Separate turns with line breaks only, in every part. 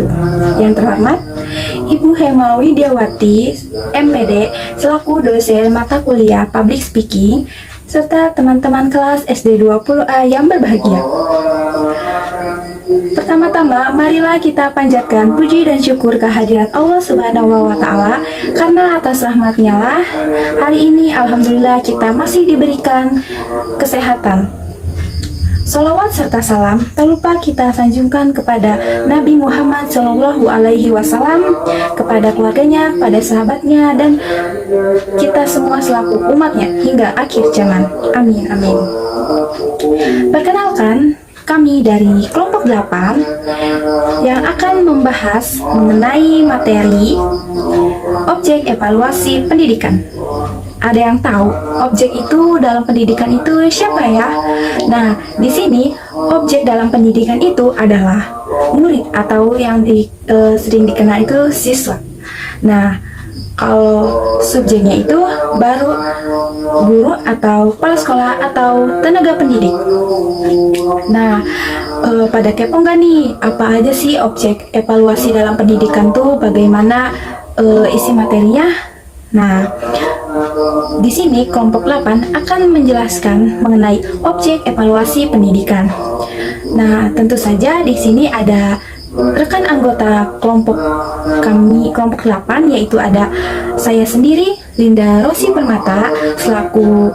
wabarakatuh. Yang terhormat, Ibu Hema Widiawati, MPD, selaku dosen mata kuliah Public Speaking, serta teman-teman kelas SD 20A yang berbahagia. Pertama-tama, marilah kita panjatkan puji dan syukur kehadirat Allah Subhanahu wa Ta'ala, karena atas rahmat-Nya lah hari ini alhamdulillah kita masih diberikan kesehatan. Salawat serta salam tak lupa kita sanjungkan kepada Nabi Muhammad Shallallahu Alaihi Wasallam, kepada keluarganya, pada sahabatnya, dan kita semua selaku umatnya hingga akhir zaman. Amin amin. Perkenalkan, kami dari kelompok 8 yang akan membahas mengenai materi objek evaluasi pendidikan. Ada yang tahu objek itu dalam pendidikan itu siapa ya? Nah, di sini objek dalam pendidikan itu adalah murid atau yang sering dikenal itu siswa. Nah, kalau subjeknya itu baru guru atau kepala sekolah atau tenaga pendidik. Nah, pada kepo nggak nih, apa aja sih objek evaluasi dalam pendidikan tuh, bagaimana isi materinya? Nah, di sini kelompok 8 akan menjelaskan mengenai objek evaluasi pendidikan. Nah, tentu saja di sini ada rekan anggota kelompok kami, kelompok 8, yaitu ada saya sendiri, Linda Rosi Permata, selaku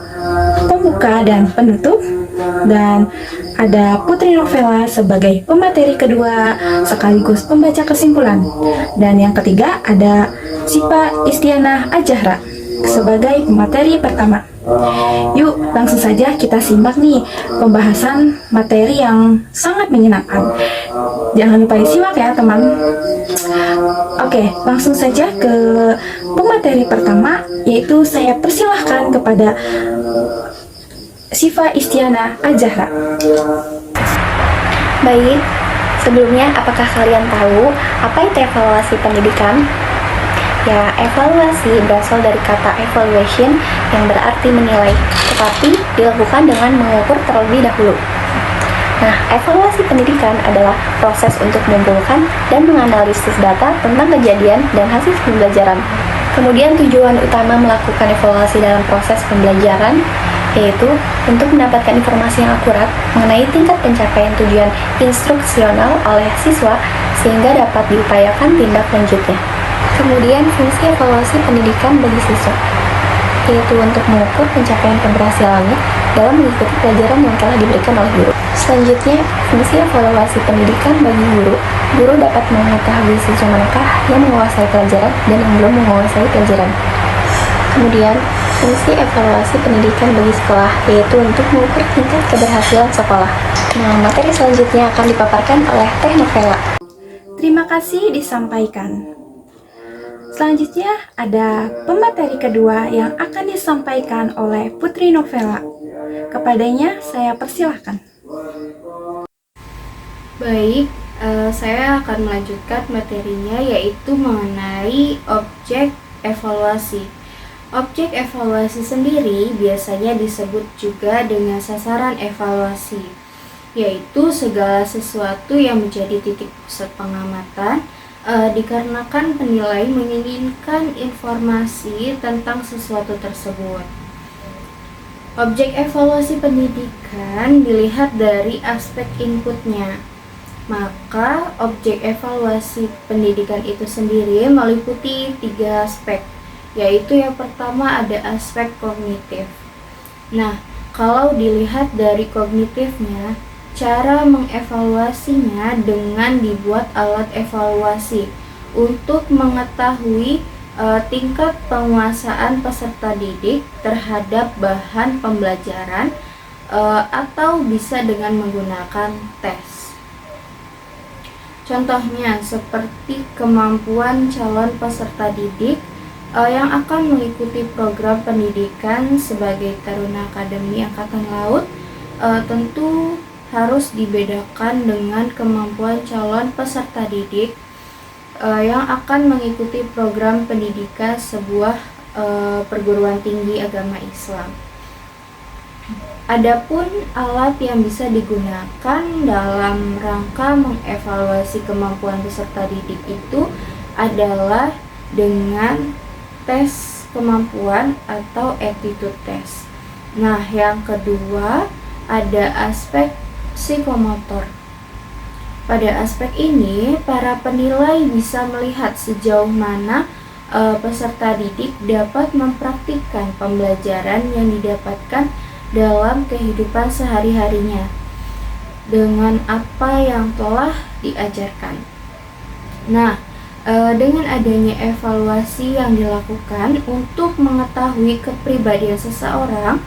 pembuka dan penutup, dan ada Putri Novela sebagai pemateri kedua sekaligus pembaca kesimpulan, dan yang ketiga ada Sipa Istiana Ajahra sebagai pemateri pertama. Yuk langsung saja kita simak nih pembahasan materi yang sangat menyenangkan. Jangan lupa disimak ya teman. Oke, langsung saja ke pemateri pertama, yaitu saya persilahkan kepada Sipa Istiana Ajahra.
Baik, sebelumnya apakah kalian tahu apa itu evaluasi pendidikan? Ya, evaluasi berasal dari kata evaluation yang berarti menilai, tetapi dilakukan dengan mengukur terlebih dahulu. Nah, evaluasi pendidikan adalah proses untuk mengumpulkan dan menganalisis data tentang kejadian dan hasil pembelajaran. Kemudian tujuan utama melakukan evaluasi dalam proses pembelajaran yaitu untuk mendapatkan informasi yang akurat mengenai tingkat pencapaian tujuan instruksional oleh siswa sehingga dapat diupayakan tindak lanjutnya. Kemudian fungsi evaluasi pendidikan bagi siswa yaitu untuk mengukur pencapaian keberhasilannya dalam mengikuti pelajaran yang telah diberikan oleh guru. Selanjutnya, fungsi evaluasi pendidikan bagi guru. Guru dapat mengetahui siswa manakah yang menguasai pelajaran dan yang belum menguasai pelajaran. Kemudian, fungsi evaluasi pendidikan bagi sekolah yaitu untuk mengukur tingkat keberhasilan sekolah. Nah, materi selanjutnya akan dipaparkan oleh Teh Novela.
Terima kasih disampaikan. Selanjutnya ada pemateri kedua yang akan disampaikan oleh Putri Novela. Kepadanya saya persilahkan.
Baik, saya akan melanjutkan materinya yaitu mengenai objek evaluasi. Objek evaluasi sendiri biasanya disebut juga dengan sasaran evaluasi, yaitu segala sesuatu yang menjadi titik pusat pengamatan dikarenakan penilai menginginkan informasi tentang sesuatu tersebut. Objek evaluasi pendidikan dilihat dari aspek inputnya. Maka objek evaluasi pendidikan itu sendiri meliputi 3 aspek, yaitu yang pertama ada aspek kognitif. Nah, kalau dilihat dari kognitifnya, cara mengevaluasinya dengan dibuat alat evaluasi untuk mengetahui tingkat penguasaan peserta didik terhadap bahan pembelajaran atau bisa dengan menggunakan tes. Contohnya seperti kemampuan calon peserta didik yang akan mengikuti program pendidikan sebagai Taruna Akademi Angkatan Laut tentu harus dibedakan dengan kemampuan calon peserta didik yang akan mengikuti program pendidikan sebuah perguruan tinggi agama Islam. Adapun alat yang bisa digunakan dalam rangka mengevaluasi kemampuan peserta didik itu adalah dengan tes kemampuan atau attitude test. Nah, yang kedua ada aspek psikomotor. Pada aspek ini, para penilai bisa melihat sejauh mana peserta didik dapat mempraktikkan pembelajaran yang didapatkan dalam kehidupan sehari-harinya dengan apa yang telah diajarkan. Nah, dengan adanya evaluasi yang dilakukan untuk mengetahui kepribadian seseorang,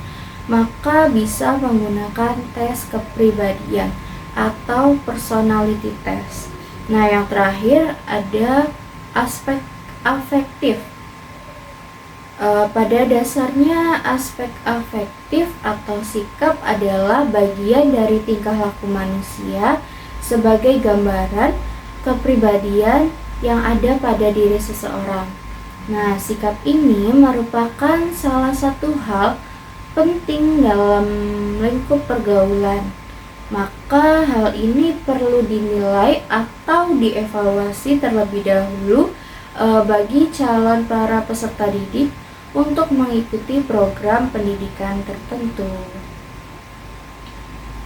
maka bisa menggunakan tes kepribadian atau personality test. Nah, yang terakhir ada aspek afektif. Pada dasarnya, aspek afektif atau sikap adalah bagian dari tingkah laku manusia sebagai gambaran kepribadian yang ada pada diri seseorang. Nah, sikap ini merupakan salah satu hal penting dalam lingkup pergaulan. Maka hal ini perlu dinilai atau dievaluasi terlebih dahulu bagi calon para peserta didik untuk mengikuti program pendidikan tertentu.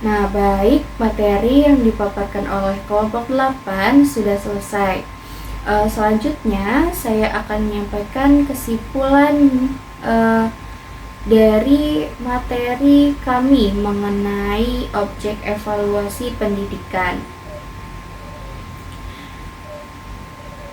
Nah, baik, materi yang dipaparkan oleh kelompok 8 sudah selesai. Selanjutnya, saya akan menyampaikan kesimpulan dari materi kami mengenai objek evaluasi pendidikan.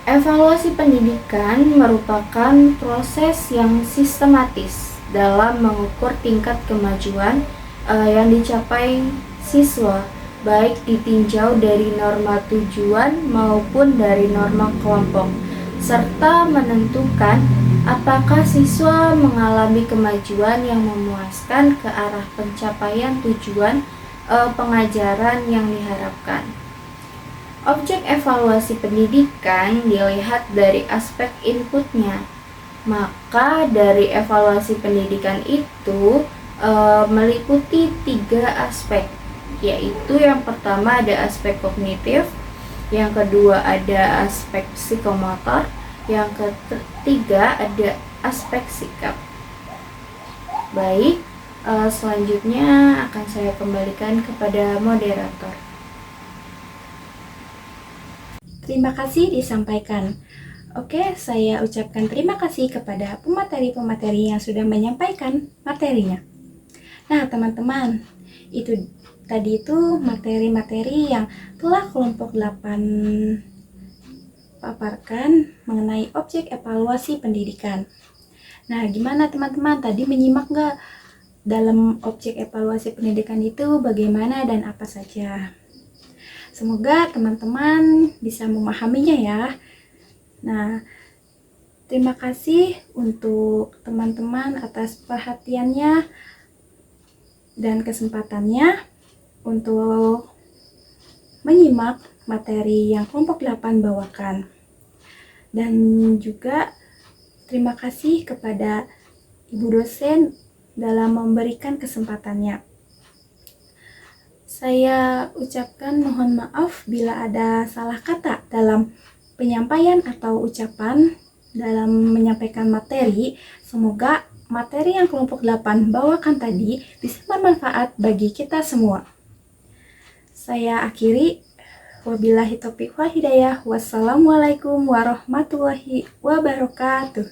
Evaluasi pendidikan merupakan proses yang sistematis dalam mengukur tingkat kemajuan yang dicapai siswa, baik ditinjau dari norma tujuan maupun dari norma kelompok, serta menentukan apakah siswa mengalami kemajuan yang memuaskan ke arah pencapaian tujuan pengajaran yang diharapkan. Objek evaluasi pendidikan dilihat dari aspek inputnya. Maka dari evaluasi pendidikan itu meliputi 3 aspek, yaitu yang pertama ada aspek kognitif, yang kedua ada aspek psikomotor, yang ketiga ada aspek sikap. Baik, selanjutnya akan saya kembalikan kepada moderator.
Terima kasih disampaikan. Oke, saya ucapkan terima kasih kepada pemateri-pemateri yang sudah menyampaikan materinya. Nah, teman-teman, itu tadi itu materi-materi yang telah kelompok 8 paparkan mengenai objek evaluasi pendidikan. Nah, gimana teman-teman? Tadi menyimak nggak dalam objek evaluasi pendidikan itu bagaimana dan apa saja? Semoga teman-teman bisa memahaminya ya. Nah, terima kasih untuk teman-teman atas perhatiannya dan kesempatannya untuk menyimak materi yang kelompok 8 bawakan. Dan juga terima kasih kepada Ibu dosen dalam memberikan kesempatannya. Saya ucapkan mohon maaf bila ada salah kata dalam penyampaian atau ucapan dalam menyampaikan materi. Semoga materi yang kelompok 8 bawakan tadi bisa bermanfaat bagi kita semua. Saya akhiri. Wabillahi taufiq wal hidayah. Wassalamualaikum warahmatullahi wabarakatuh.